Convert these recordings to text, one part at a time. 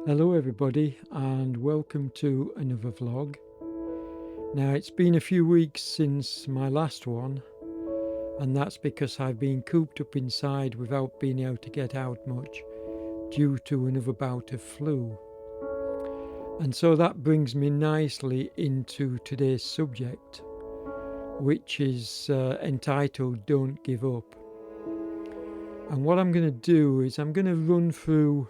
Hello everybody and welcome to another vlog. Now it's been a few weeks since my last one, and that's because I've been cooped up inside without being able to get out much due to another bout of flu. And so that brings me nicely into today's subject, which is entitled Don't Give Up. And what I'm going to do is I'm going to run through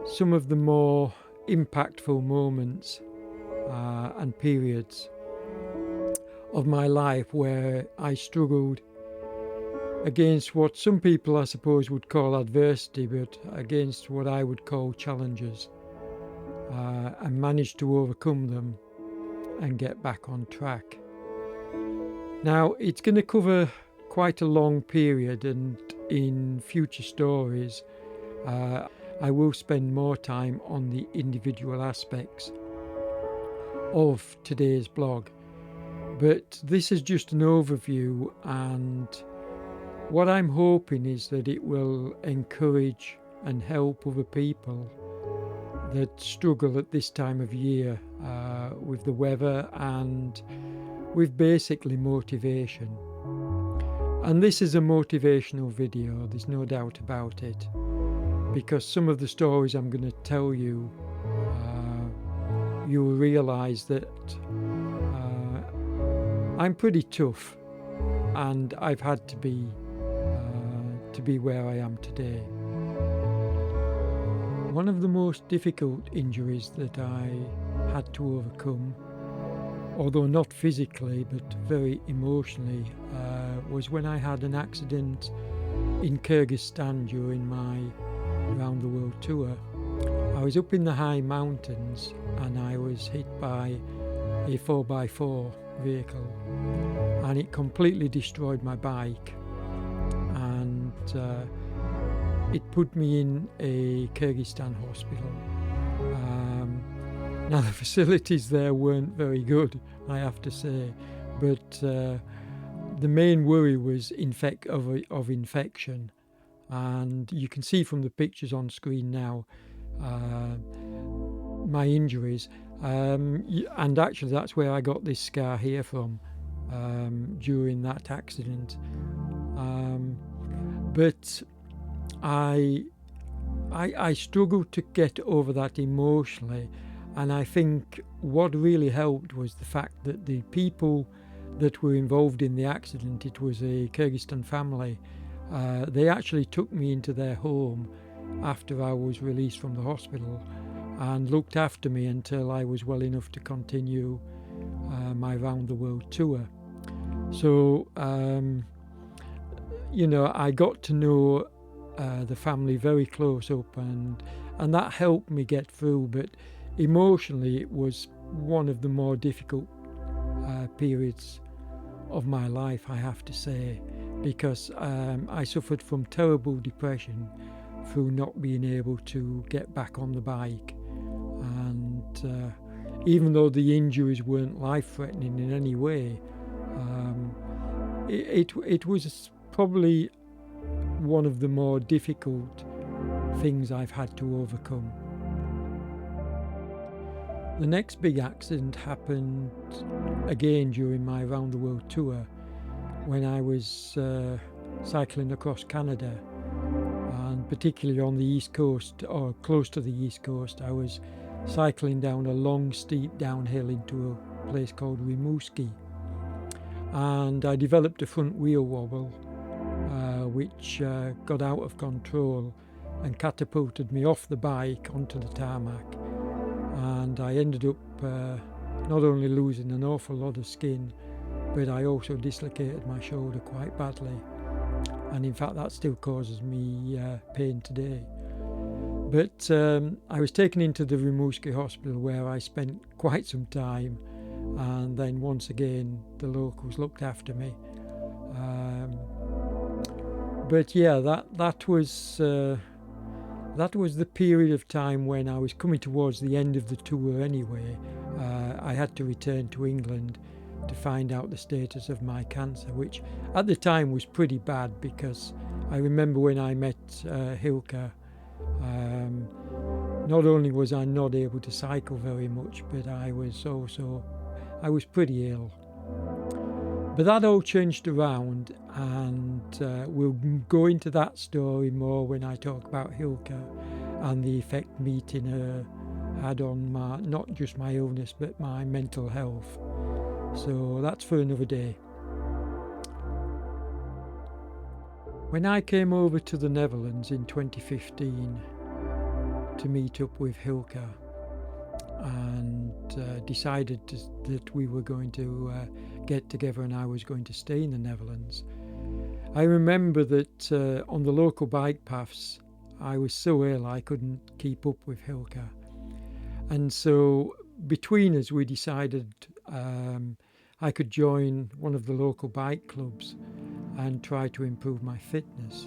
some of the more impactful moments and periods of my life where I struggled against what some people I suppose would call adversity, but against what I would call challenges, and managed to overcome them and get back on track. Now it's going to cover quite a long period, and in future stories I will spend more time on the individual aspects of today's blog, but this is just an overview, and what I'm hoping is that it will encourage and help other people that struggle at this time of year with the weather and with basically motivation. And this is a motivational video, there's no doubt about it, because some of the stories I'm going to tell you, you'll realise that I'm pretty tough, and I've had to be where I am today. One of the most difficult injuries that I had to overcome, although not physically but very emotionally, was when I had an accident in Kyrgyzstan during my round the world tour. I was up in the high mountains and I was hit by a 4x4 vehicle, and it completely destroyed my bike, and it put me in a Kyrgyzstan hospital. Now the facilities there weren't very good, I have to say, but the main worry was of infection. And you can see from the pictures on screen now my injuries, and actually that's where I got this scar here from, during that accident. But I struggled to get over that emotionally, and I think what really helped was the fact that the people that were involved in the accident, it was a Kyrgyzstan family. They actually took me into their home after I was released from the hospital and looked after me until I was well enough to continue my round the world tour. So, I got to know the family very close up, and that helped me get through, but emotionally it was one of the more difficult periods of my life, I have to say, because I suffered from terrible depression through not being able to get back on the bike, and even though the injuries weren't life-threatening in any way, it was probably one of the more difficult things I've had to overcome. The next big accident happened again during my round the world tour, when I was cycling across Canada, and particularly on the east coast, or close to the east coast. I was cycling down a long steep downhill into a place called Rimouski, and I developed a front wheel wobble, which got out of control and catapulted me off the bike onto the tarmac, and I ended up not only losing an awful lot of skin, but I also dislocated my shoulder quite badly, and in fact that still causes me pain today. But I was taken into the Rimouski hospital, where I spent quite some time, and then once again the locals looked after me. But yeah, that was the period of time when I was coming towards the end of the tour anyway. I had to return to England to find out the status of my cancer, which at the time was pretty bad, because I remember when I met Hilka, not only was I not able to cycle very much, but I was pretty ill. But that all changed around, and we'll go into that story more when I talk about Hilka and the effect meeting her had on not just my illness but my mental health. So that's for another day. When I came over to the Netherlands in 2015 to meet up with Hilka and decided that we were going to get together and I was going to stay in the Netherlands, I remember that on the local bike paths I was so ill I couldn't keep up with Hilka, and so between us we decided I could join one of the local bike clubs and try to improve my fitness.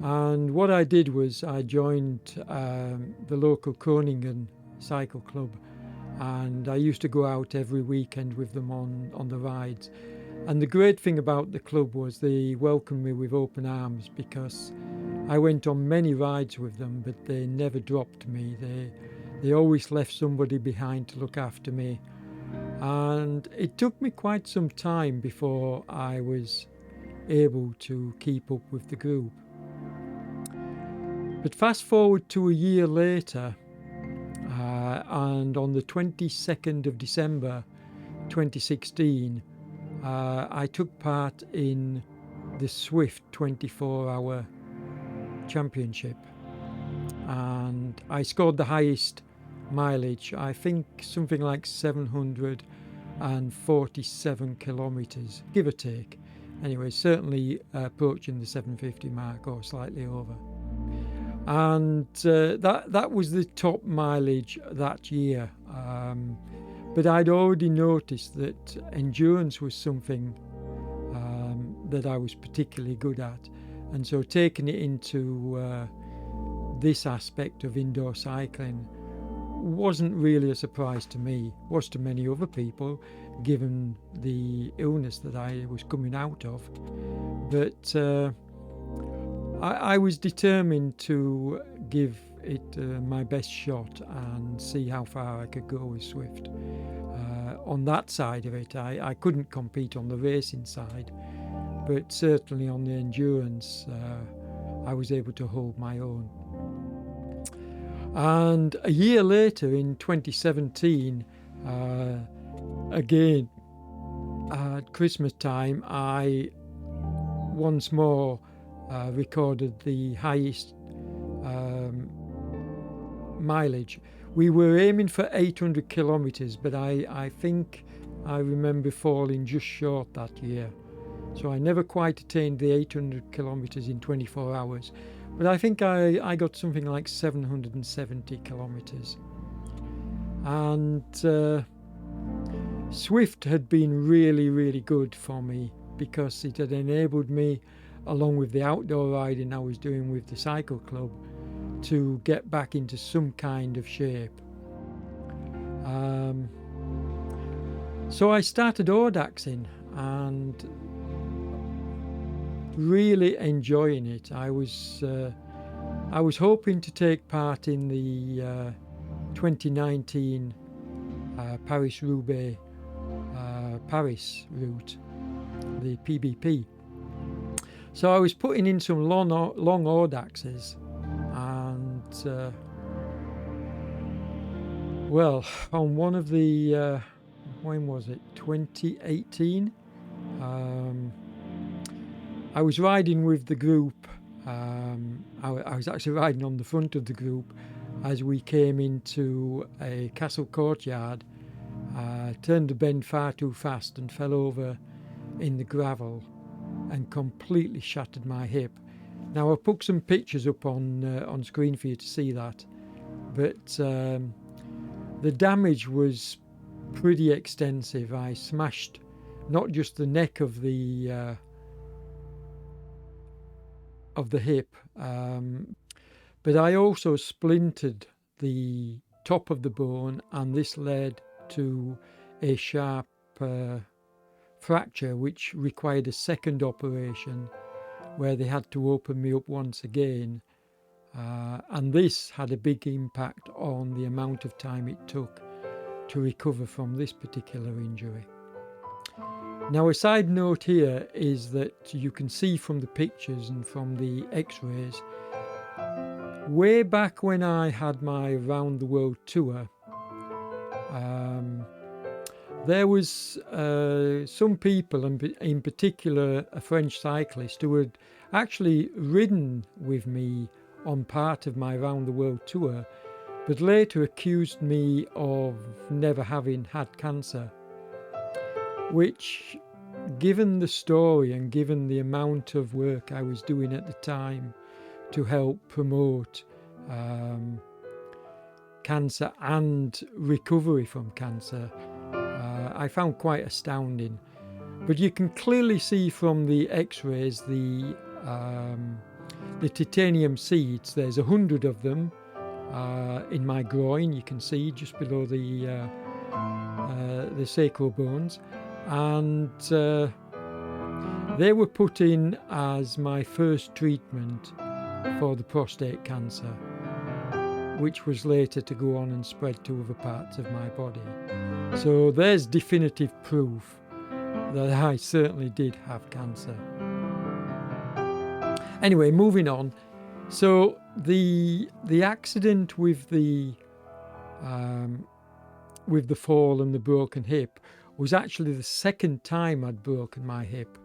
And what I did was I joined the local Groningen cycle club, and I used to go out every weekend with them on the rides. And the great thing about the club was they welcomed me with open arms, because I went on many rides with them, but they never dropped me. They always left somebody behind to look after me. And it took me quite some time before I was able to keep up with the group. But fast forward to a year later, and on the 22nd of December 2016, I took part in the Swift 24-hour championship, and I scored the highest mileage, I think something like 747 kilometers, give or take. Anyway, certainly approaching the 750 mark or slightly over. And that was the top mileage that year. But I'd already noticed that endurance was something that I was particularly good at. And so taking it into this aspect of indoor cycling wasn't really a surprise to me. It was to many other people, given the illness that I was coming out of. But I was determined to give it my best shot and see how far I could go with Swift. On that side of it, I couldn't compete on the racing side, but certainly on the endurance, I was able to hold my own. And a year later, in 2017, again at Christmas time, I once more recorded the highest mileage. We were aiming for 800 kilometers, but I think I remember falling just short that year. So I never quite attained the 800 kilometers in 24 hours. But I think I got something like 770 kilometers. And Swift had been really, really good for me, because it had enabled me, along with the outdoor riding I was doing with the cycle club, to get back into some kind of shape. So I started audaxing and really enjoying it. I was hoping to take part in the 2019 Paris-Roubaix Paris route, the PBP. So I was putting in some long audaxes, and well, on one of the when was it, 2018, I was riding with the group. I was actually riding on the front of the group as we came into a castle courtyard, turned the bend far too fast and fell over in the gravel and completely shattered my hip. Now I'll put some pictures up on screen for you to see that, but the damage was pretty extensive. I smashed not just the neck of the hip, but I also splintered the top of the bone, and this led to a sharp fracture, which required a second operation where they had to open me up once again and this had a big impact on the amount of time it took to recover from this particular injury. Now, a side note here is that you can see from the pictures and from the x-rays, way back when I had my round the world tour, there was some people, and in particular a French cyclist, who had actually ridden with me on part of my round the world tour, but later accused me of never having had cancer, which, given the story and given the amount of work I was doing at the time to help promote cancer and recovery from cancer, I found quite astounding. But you can clearly see from the x-rays the titanium seeds. There's 100 of them in my groin, you can see just below the sacral bones, and they were put in as my first treatment for the prostate cancer, which was later to go on and spread to other parts of my body. So there's definitive proof that I certainly did have cancer. Anyway, moving on. So the accident with the fall and the broken hip was actually the second time I'd broken my hip.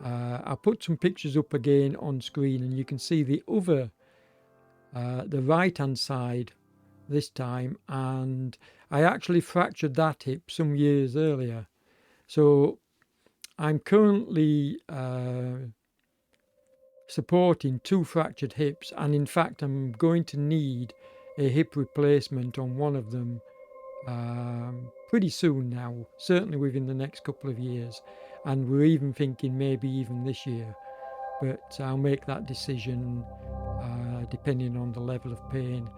I'll put some pictures up again on screen, and you can see the other, the right hand side this time, and I actually fractured that hip some years earlier. So I'm currently supporting 2 fractured hips, and in fact I'm going to need a hip replacement on one of them pretty soon now, certainly within the next couple of years, and we're even thinking maybe even this year, but I'll make that decision depending on the level of pain.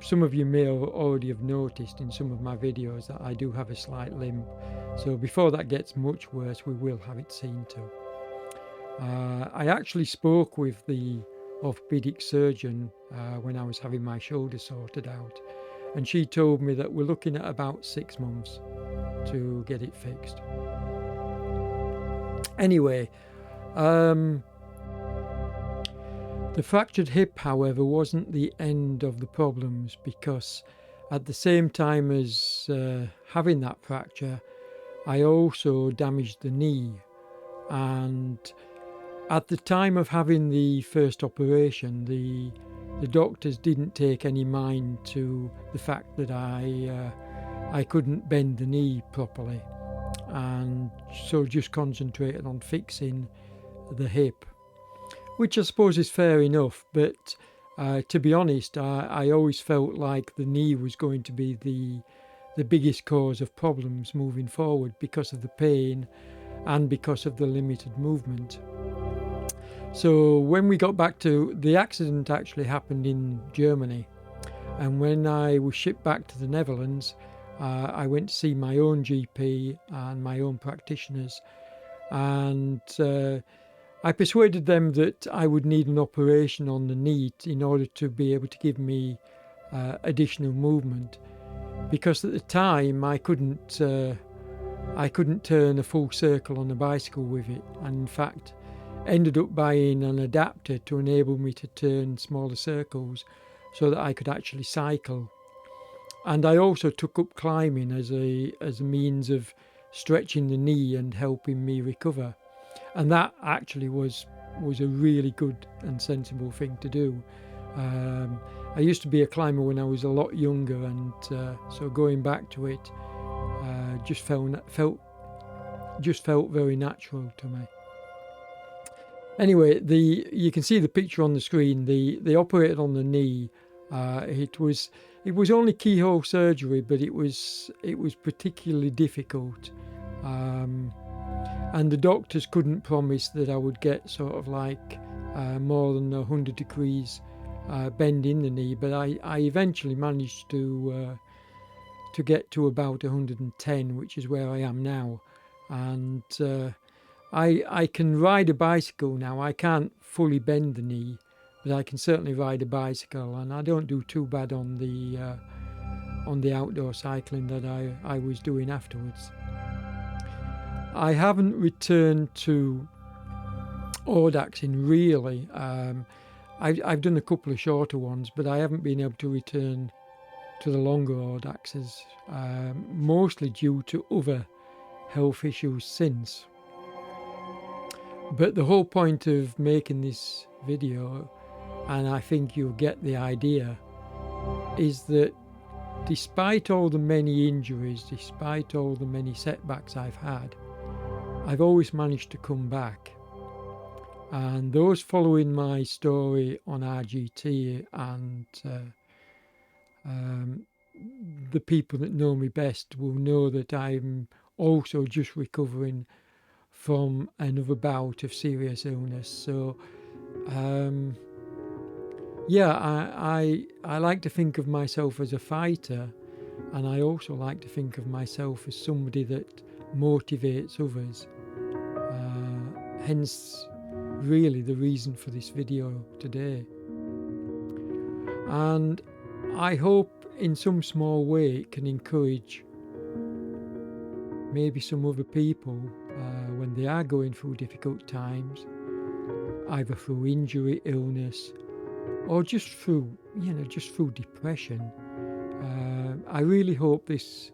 Some of you may already have noticed in some of my videos that I do have a slight limp, so before that gets much worse we will have it seen to. I actually spoke with the orthopedic surgeon when I was having my shoulder sorted out, and she told me that we're looking at about 6 months to get it fixed. Anyway, the fractured hip, however, wasn't the end of the problems, because at the same time as having that fracture, I also damaged the knee. And at the time of having the first operation, the doctors didn't take any mind to the fact that I couldn't bend the knee properly, and so just concentrated on fixing the hip, which I suppose is fair enough, but to be honest, I always felt like the knee was going to be the biggest cause of problems moving forward, because of the pain and because of the limited movement. So when we got back to the accident, actually happened in Germany, and when I was shipped back to the Netherlands, I went to see my own GP and my own practitioners, and I persuaded them that I would need an operation on the knee in order to be able to give me additional movement, because at the time I couldn't turn a full circle on a bicycle with it, and in fact ended up buying an adapter to enable me to turn smaller circles so that I could actually cycle. And I also took up climbing as a means of stretching the knee and helping me recover, and that actually was a really good and sensible thing to do. I used to be a climber when I was a lot younger, and so going back to it just felt very natural to me. Anyway, you can see the picture on the screen. They operated on the knee. It was only keyhole surgery, but it was particularly difficult, and the doctors couldn't promise that I would get sort of like more than 100 degrees bend in the knee, but I eventually managed to get to about 110, which is where I am now, and I can ride a bicycle now. I can't fully bend the knee, but I can certainly ride a bicycle, and I don't do too bad on the outdoor cycling that I was doing afterwards. I haven't returned to audaxing really. I've done a couple of shorter ones, but I haven't been able to return to the longer audaxes, mostly due to other health issues since. But the whole point of making this video, and I think you'll get the idea, is that despite all the many injuries, despite all the many setbacks I've had, I've always managed to come back. And those following my story on RGT and the people that know me best will know that I'm also just recovering from another bout of serious illness. So yeah, I like to think of myself as a fighter, and I also like to think of myself as somebody that motivates others. Hence really the reason for this video today. And I hope in some small way it can encourage maybe some other people when they are going through difficult times, either through injury, illness, or just through depression. I really hope this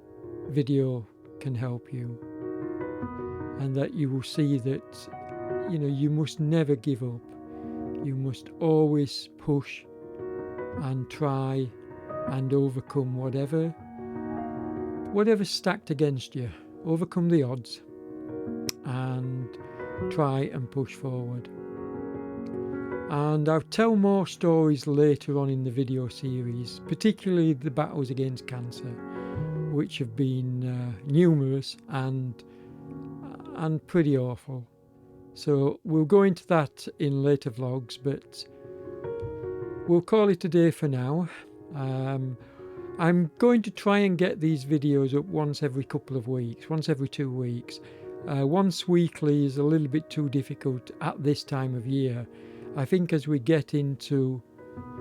video can help you, and that you will see that you must never give up. You must always push and try and overcome whatever's stacked against you. Overcome the odds and try and push forward. And I'll tell more stories later on in the video series, particularly the battles against cancer, which have been numerous and pretty awful. So we'll go into that in later vlogs, but we'll call it a day for now. I'm going to try and get these videos up once every couple of weeks, once every 2 weeks. Once weekly is a little bit too difficult at this time of year. I think as we get into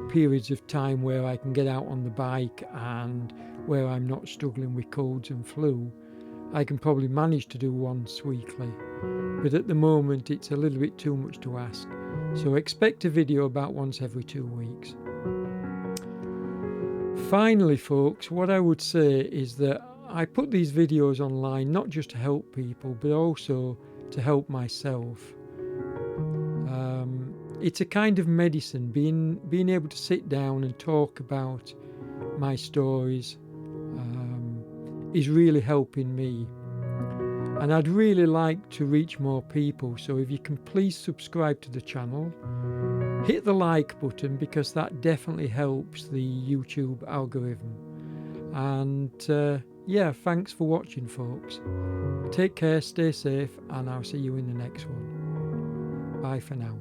periods of time where I can get out on the bike and where I'm not struggling with colds and flu, I can probably manage to do once weekly. But at the moment it's a little bit too much to ask. So expect a video about once every 2 weeks. Finally, folks, what I would say is that I put these videos online not just to help people, but also to help myself. It's a kind of medicine, being able to sit down and talk about my stories is really helping me. And I'd really like to reach more people, so if you can please subscribe to the channel, hit the like button, because that definitely helps the YouTube algorithm. And yeah, thanks for watching, folks. Take care, stay safe, and I'll see you in the next one. Bye for now.